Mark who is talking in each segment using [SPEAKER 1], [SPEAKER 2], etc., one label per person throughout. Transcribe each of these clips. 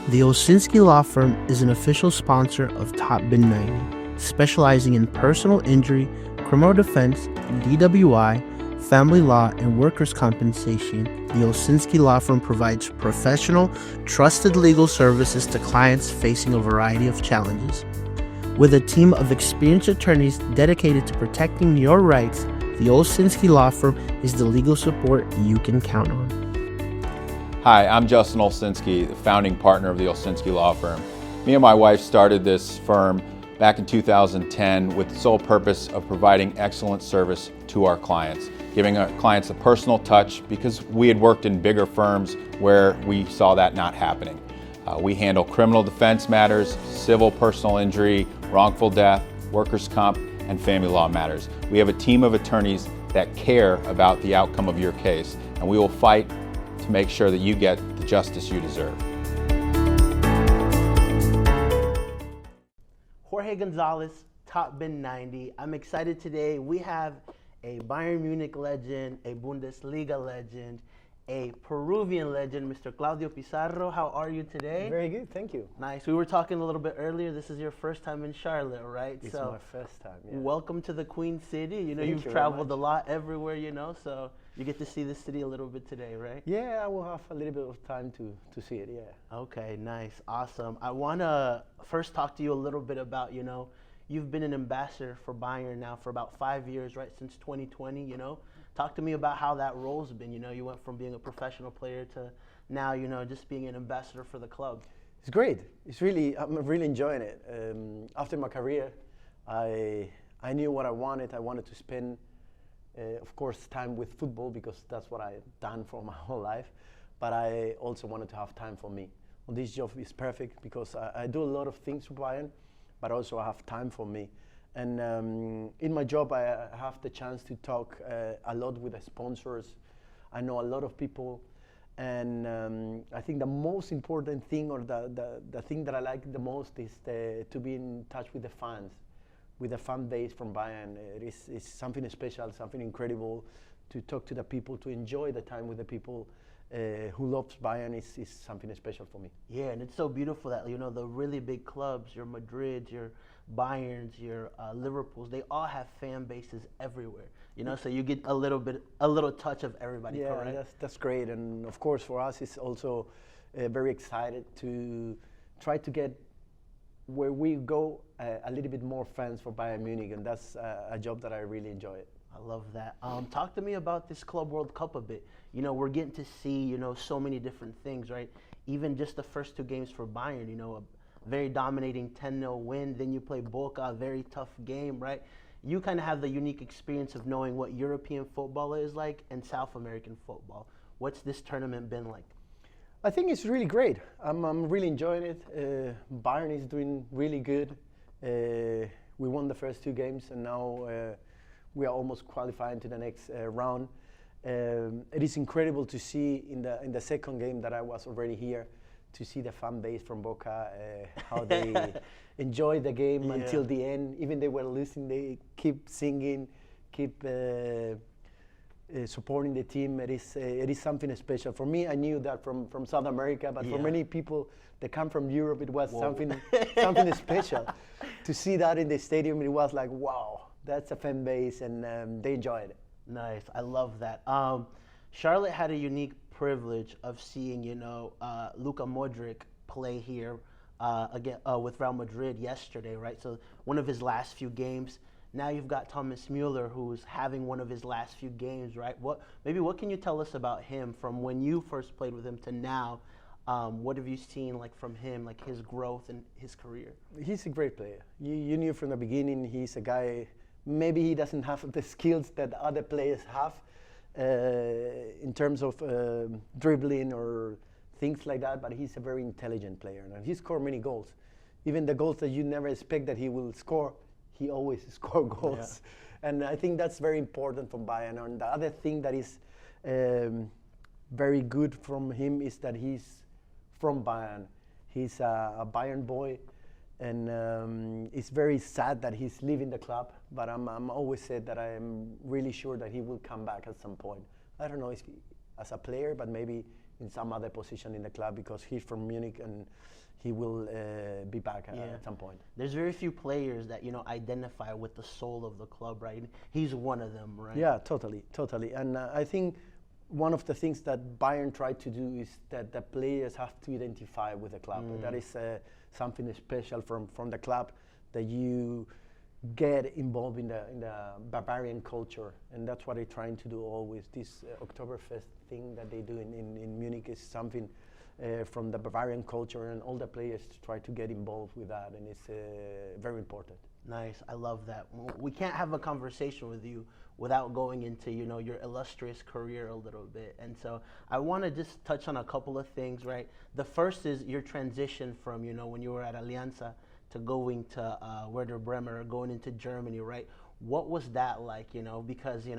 [SPEAKER 1] The Olsinski Law Firm is an official sponsor of Topbin90, specializing in personal injury, criminal defense, DWI, family law, and workers' compensation. The Olsinski Law Firm provides professional, trusted legal services to clients facing a variety of challenges. With a team of experienced attorneys dedicated to protecting your rights, the Olsinski Law Firm is the legal support you can count on.
[SPEAKER 2] Hi, I'm Justin Olsinski, the founding partner of the Olsinski Law Firm. Me and my wife started this firm back in 2010 with the sole purpose of providing excellent service to our clients, giving our clients a personal touch because we had worked in bigger firms where we saw that not happening. We handle criminal defense matters, civil personal injury, wrongful death, workers' comp, and family law matters. We have a team of attorneys that care about the outcome of your case, and we will fight to make sure that you get the justice you deserve.
[SPEAKER 1] Jorge Gonzales, Topbin90. I'm excited today. We have a Bayern Munich legend, a Bundesliga legend, a Peruvian legend, Mr. Claudio Pizarro. How are you today?
[SPEAKER 3] Very good, thank you.
[SPEAKER 1] Nice. We were talking a little bit earlier. This is your first time in Charlotte, right?
[SPEAKER 3] It's my first time, yeah.
[SPEAKER 1] Welcome to the Queen City. You know,
[SPEAKER 3] Thank
[SPEAKER 1] you've traveled a lot everywhere, you know, so you get to see the city a little bit today, right?
[SPEAKER 3] Yeah, I will have a little bit of time to see it, yeah.
[SPEAKER 1] Okay, nice, awesome. I want to first talk to you a little bit about, you know, you've been an ambassador for Bayern now for about 5 years, right, since 2020, you know. Talk to me about how that role's been. You know, you went from being a professional player to now, you know, just being an ambassador for the club.
[SPEAKER 3] It's great. It's really, I'm really enjoying it. After my career, I knew what I wanted. I wanted to spend, of course, time with football because that's what I've done for my whole life. But I also wanted to have time for me. Well, this job is perfect because I do a lot of things for Bayern, but also I have time for me. And in my job, I have the chance to talk a lot with the sponsors. I know a lot of people. And I think the most important thing, or the thing that I like the most, is to be in touch with the fans, with the fan base from Bayern. It's something special, something incredible to talk to the people, to enjoy the time with the people who loves Bayern is something special for me.
[SPEAKER 1] Yeah, and it's so beautiful that, you know, the really big clubs, your Madrids, your Bayerns, your Liverpools, they all have fan bases everywhere. You know, so you get a little touch of everybody.
[SPEAKER 3] Yeah,
[SPEAKER 1] correct?
[SPEAKER 3] that's great. And of course, for us, it's also very excited to try to get where we go a little bit more fans for Bayern Munich, and that's a job that I really enjoy.
[SPEAKER 1] I love that. Talk to me about this Club World Cup a bit. You know, we're getting to see, you know, so many different things, right? Even just the first two games for Bayern, you know, a very dominating 10-0 win. Then you play Boca, a very tough game, right? You kind of have the unique experience of knowing what European football is like and South American football. What's this tournament been like?
[SPEAKER 3] I think it's really great. I'm really enjoying it. Bayern is doing really good. We won the first two games, and now we are almost qualifying to the next round. It is incredible to see in the second game that I was already here, to see the fan base from Boca, how they enjoy the game until the end. Even they were losing, they keep singing, keep supporting the team. It is something special. For me, I knew that from South America, but for many people that come from Europe, it was something special. To see that in the stadium, it was like, wow, that's a fan base, and they enjoyed it.
[SPEAKER 1] Nice, I love that. Charlotte had a unique privilege of seeing, you know, Luka Modric play here again with Real Madrid yesterday, right? So one of his last few games. Now you've got Thomas Müller, who's having one of his last few games, right? What can you tell us about him from when you first played with him to now? What have you seen like from him, like his growth and his career?
[SPEAKER 3] He's a great player. You knew from the beginning he's a guy. Maybe he doesn't have the skills that other players have in terms of dribbling or things like that, but he's a very intelligent player, and he scored many goals. Even the goals that you never expect that he will score, he always scores goals. Yeah. And I think that's very important for Bayern. And the other thing that is very good from him is that he's from Bayern. He's a Bayern boy, and it's very sad that he's leaving the club, but I'm always said that I'm really sure that he will come back at some point. I don't know if as a player, but maybe in some other position in the club because he's from Munich and he will be back at some point.
[SPEAKER 1] There's very few players that identify with the soul of the club, right? He's one of them, right?
[SPEAKER 3] Yeah, totally. And I think one of the things that Bayern tried to do is that the players have to identify with the club. That is something special from the club, that you get involved in the Bavarian culture, and that's what they're trying to do always. This Oktoberfest thing that they do in Munich is something from the Bavarian culture, and all the players try to get involved with that, and it's very important.
[SPEAKER 1] Nice, I love that. We can't have a conversation with you without going into your illustrious career a little bit, and so I want to just touch on a couple of things, right? The first is your transition from when you were at Alianza to going to Werder Bremer, going into Germany, right? What was that like? Because it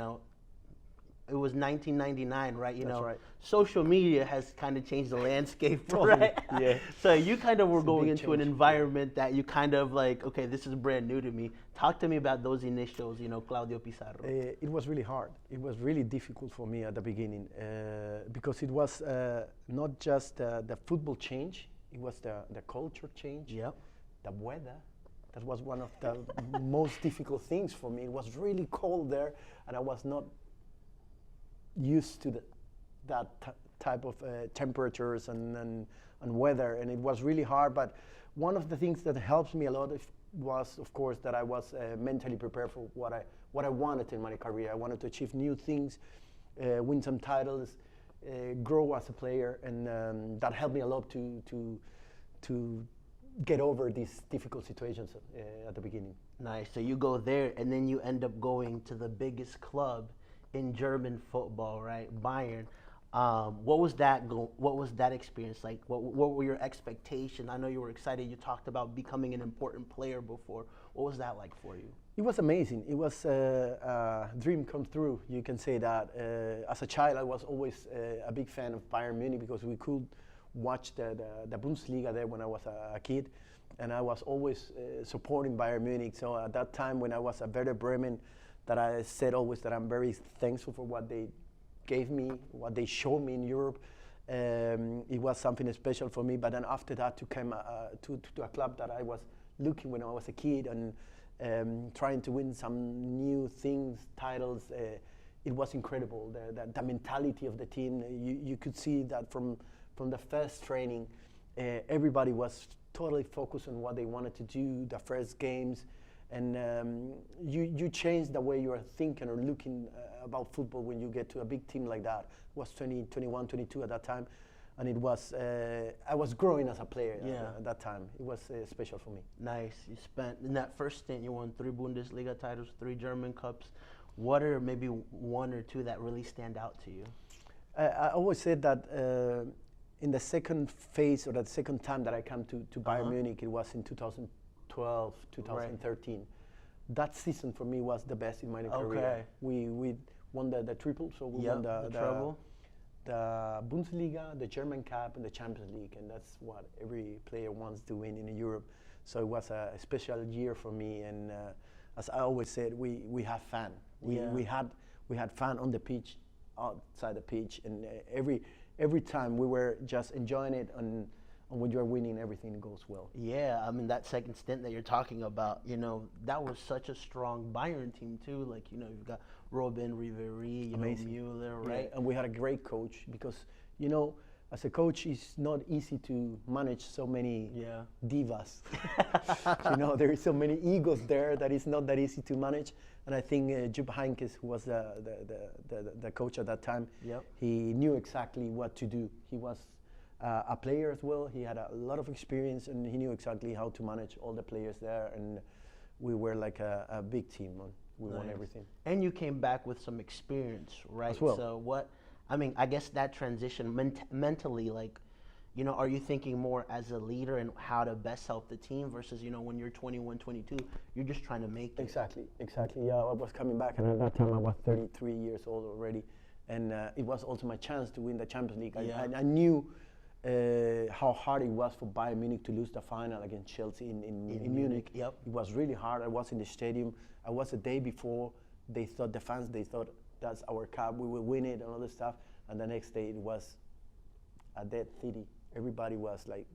[SPEAKER 1] was 1999, right?
[SPEAKER 3] That's right.
[SPEAKER 1] Social media has kind of changed the landscape, right?
[SPEAKER 3] Yeah.
[SPEAKER 1] So you kind of were
[SPEAKER 3] It's a
[SPEAKER 1] going
[SPEAKER 3] big
[SPEAKER 1] into an
[SPEAKER 3] change.
[SPEAKER 1] environment that you kind of like, okay, this is brand new to me. Talk to me about those initials, Claudio Pizarro.
[SPEAKER 3] It was really hard. It was really difficult for me at the beginning because it was not just the football change, it was the culture change,
[SPEAKER 1] Yep.
[SPEAKER 3] the weather. That was one of the most difficult things for me. It was really cold there, and I was not used to that type of temperatures and weather, and it was really hard. But one of the things that helps me a lot was, of course, that I was mentally prepared for what I wanted in my career. I wanted to achieve new things, win some titles, grow as a player, and that helped me a lot to get over these difficult situations at the beginginning.
[SPEAKER 1] Nice. So you go there, and then you end up going to the biggest club in German football, right? Bayern. What was that experience like? What were your expectations? I know you were excited. You talked about becoming an important player before. What was that like for you?
[SPEAKER 3] It was amazing. It was a dream come true. You can say that. As a child, I was always a big fan of Bayern Munich because we could watch the Bundesliga there when I was a kid, and I was always supporting Bayern Munich. So at that time, when I was at Werder Bremen, that I said always that I'm very thankful for what they gave me, what they showed me in Europe. It was something special for me. But then after that, to come to a club that I was looking when I was a kid and trying to win some new things, titles. It was incredible. The mentality of the team. You could see that from the first training, everybody was totally focused on what they wanted to do. The first games. And you change the way you are thinking or looking about football when you get to a big team like that. It was 20, 21, 22 at that time. And it was, I was growing as a player at that time. It was special for me.
[SPEAKER 1] Nice. You spent, in that first stint, you won 3 Bundesliga titles, 3 German Cups. What are maybe 1 or 2 that really stand out to you?
[SPEAKER 3] I always said that in the second phase or the second time that I came to Bayern Munich, it was in 2012, 2013. Right. That season for me was the best in my career. We won the triple, so we won the treble, the Bundesliga, the German Cup, and the Champions League, and that's what every player wants to win in Europe. So it was a special year for me, and as I always said, we had fun. We had fun on the pitch, outside the pitch, and every time we were just enjoying it. And when you're winning, everything goes well.
[SPEAKER 1] Yeah, I mean, that second stint that you're talking about, that was such a strong Bayern team too. Like, you've got Robin, Ribéry, Müller, right?
[SPEAKER 3] Yeah, and we had a great coach because, as a coach, it's not easy to manage so many divas. There is so many egos there that it's not that easy to manage. And I think Jupp Heynckes, who was the coach at that time, he knew exactly what to do. He was a player as well. He had a lot of experience, and he knew exactly how to manage all the players there. And we were like a big team. We won everything.
[SPEAKER 1] And you came back with some experience, right?
[SPEAKER 3] As well.
[SPEAKER 1] So I guess that transition mentally, like, are you thinking more as a leader and how to best help the team versus, when you're 21, 22, you're just trying to make it?
[SPEAKER 3] Exactly. Yeah, I was coming back, and at that time I was 33 years old already. And it was also my chance to win the Champions League. I knew how hard it was for Bayern Munich to lose the final against Chelsea in Munich.
[SPEAKER 1] Yep.
[SPEAKER 3] It was really hard. I was in the stadium. I was the day before. The fans thought that's our cup. We will win it and all this stuff. And the next day it was a dead city. Everybody was like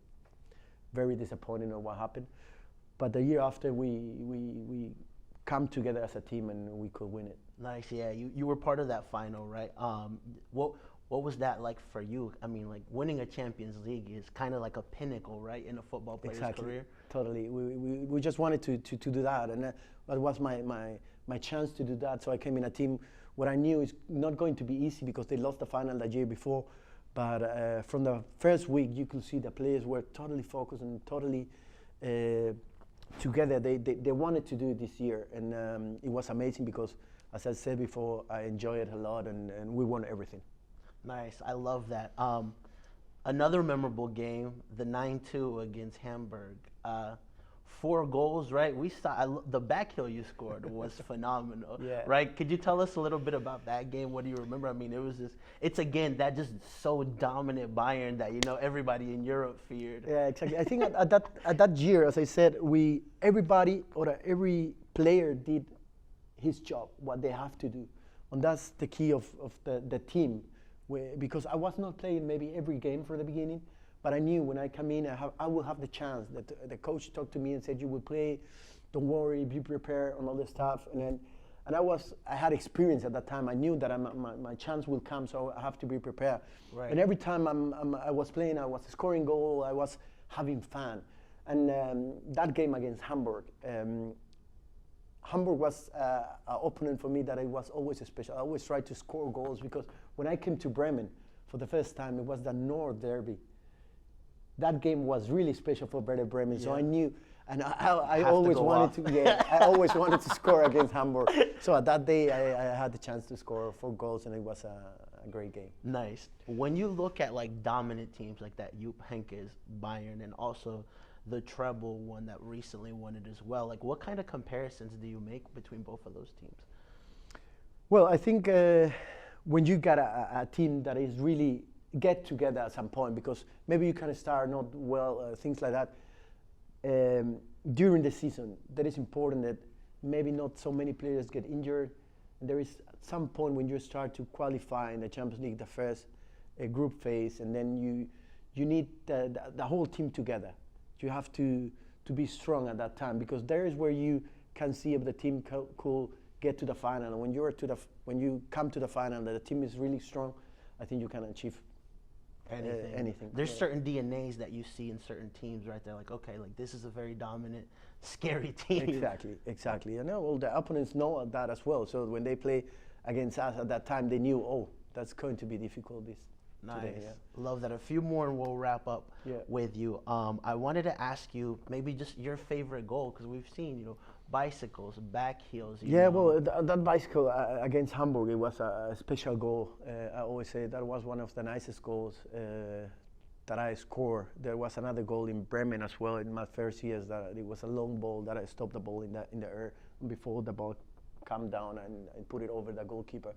[SPEAKER 3] very disappointed on what happened. But the year after, we come together as a team and we could win it.
[SPEAKER 1] Nice, yeah. You were part of that final, right? What was that like for you? I mean, like winning a Champions League is kind of like a pinnacle, right, in a football player's career.
[SPEAKER 3] Totally. We just wanted to do that, and that was my chance to do that. So I came in a team where I knew it's not going to be easy because they lost the final the year before. But from the first week, you could see the players were totally focused and totally together. They wanted to do it this year, and it was amazing because, as I said before, I enjoyed it a lot, and we won everything.
[SPEAKER 1] Nice, I love that. Another memorable game, the 9-2 against Hamburg. 4 goals, right? The back heel you scored was phenomenal,
[SPEAKER 3] Yeah.
[SPEAKER 1] right? Could you tell us a little bit about that game? What do you remember? I mean, it's again that just so dominant Bayern that everybody in Europe feared.
[SPEAKER 3] Yeah, exactly. I think at that year, as I said, every player did his job, what they have to do, and that's the key of the team. Because I was not playing maybe every game from the beginning, but I knew when I come in, I will have the chance. That the coach talked to me and said, "You will play. Don't worry, be prepared on all this stuff." And I had experience at that time. I knew that my chance will come, so I have to be prepared.
[SPEAKER 1] Right.
[SPEAKER 3] And every time I was playing, I was scoring goal. I was having fun. And that game against Hamburg. Hamburg was an opponent for me that it was always special. I always tried to score goals because when I came to Bremen for the first time, it was the North Derby. That game was really special for Werder Bremen, so I knew, and I always wanted to. Yeah, I always wanted to score against Hamburg. So at that day, I had the chance to score 4 goals, and it was a great game.
[SPEAKER 1] Nice. When you look at like dominant teams like that, Jupp Heynckes, Bayern, and also the treble one that recently won it as well. Like, what kind of comparisons do you make between both of those teams?
[SPEAKER 3] Well, I think when you got a team that is really get together at some point, because maybe you can start not well, things like that, during the season, that is important that maybe not so many players get injured. And there is at some point when you start to qualify in the Champions League, the first group phase, and then you need the whole team together. You have to be strong at that time, because there is where you can see if the team could get to the final. And when you come to the final, that the team is really strong, I think you can achieve anything.
[SPEAKER 1] There's certain DNAs that you see in certain teams, right? They're like, okay, like this is a very dominant, scary team.
[SPEAKER 3] Exactly. And all the opponents know that as well. So when they play against us at that time, they knew, oh, that's going to be difficult this.
[SPEAKER 1] Nice.
[SPEAKER 3] Today, yeah.
[SPEAKER 1] Love that. A few more and we'll wrap up with you. I wanted to ask you maybe just your favorite goal, because we've seen, bicycles, back heels.
[SPEAKER 3] Well, that bicycle against Hamburg, it was a special goal. I always say that was one of the nicest goals that I scored. There was another goal in Bremen as well in my first years. That it was a long ball that I stopped the ball in the air before the ball came down and put it over the goalkeeper.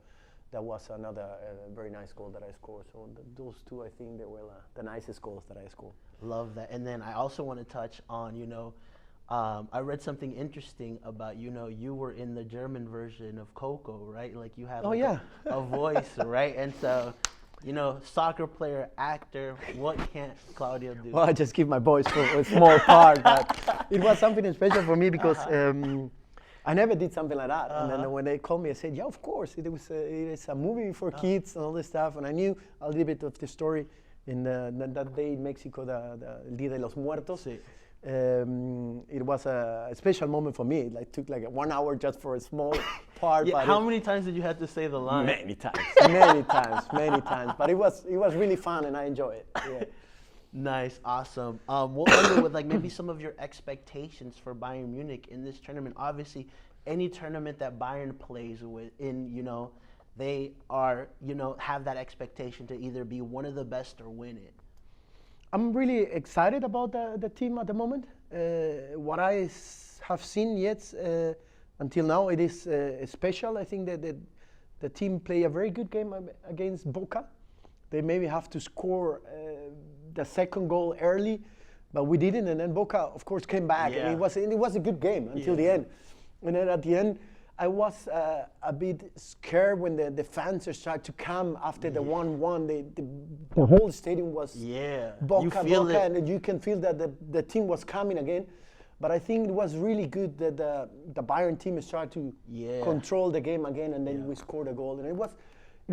[SPEAKER 3] That was another very nice goal that I scored. So those two, I think, they were the nicest goals that I scored.
[SPEAKER 1] Love that. And then I also want to touch on, I read something interesting about, you were in the German version of Coco, right? Like you have a voice, right? And so, soccer player, actor, what can't Claudio do?
[SPEAKER 3] Well, I just give my voice for a small part, but it was something special for me because I never did something like that. And then when they called me, I said, yeah, of course. It is a movie for kids and all this stuff. And I knew a little bit of the story in that day in Mexico, the Día de los Muertos.
[SPEAKER 1] Sí.
[SPEAKER 3] It was a special moment for me. It took like 1 hour just for a small part.
[SPEAKER 1] Yeah, how many times did you have to say the line?
[SPEAKER 3] Many times. But it was really fun and I enjoy it. Yeah.
[SPEAKER 1] Nice, awesome. We'll end with maybe some of your expectations for Bayern Munich in this tournament. Obviously, any tournament that Bayern plays they are, have that expectation to either be one of the best or win it.
[SPEAKER 3] I'm really excited about the team at the moment. What I have seen yet until now, it is special. I think that the team play a very good game against Boca. They maybe have to score the second goal early, but we didn't. And then Boca, of course, came back.
[SPEAKER 1] Yeah.
[SPEAKER 3] And it was a good game until the end. And then at the end, I was a bit scared when the fans started to come after the 1-1. The whole stadium was boca, and you can feel that the team was coming again. But I think it was really good that the Bayern team started to control the game again, and then we scored a goal. And it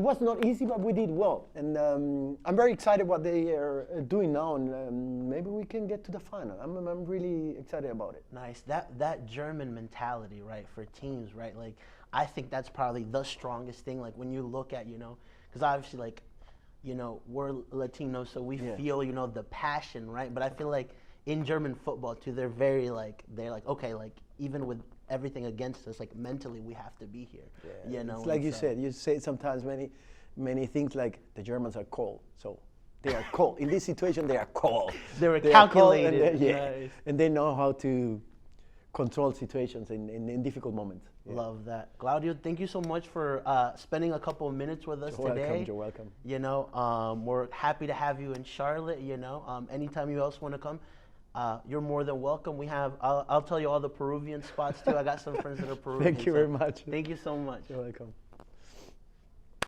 [SPEAKER 3] was not easy, but we did well. And I'm very excited what they are doing now, and maybe we can get to the final. I'm really excited about it.
[SPEAKER 1] Nice. That German mentality, right, for teams, right? Like, I think that's probably the strongest thing. Like, when you look at, because obviously, like, we're Latinos, so we feel, the passion, right? But I feel like in German football, too, they're like, okay, like, even with everything against us, like, mentally we have to be here.
[SPEAKER 3] It's like you say sometimes many things like the Germans are cold, so they are cold. In this situation, they are cold.
[SPEAKER 1] They calculated.
[SPEAKER 3] And they know how to control situations in difficult moments.
[SPEAKER 1] Love that. Claudio, thank you so much for spending a couple of minutes with us today.
[SPEAKER 3] You're welcome.
[SPEAKER 1] We're happy to have you in Charlotte. Anytime you else want to come, you're more than welcome. I'll tell you all the Peruvian spots too. I got some friends that are Peruvian.
[SPEAKER 3] Thank you very much.
[SPEAKER 1] Thank you so much.
[SPEAKER 3] You're welcome.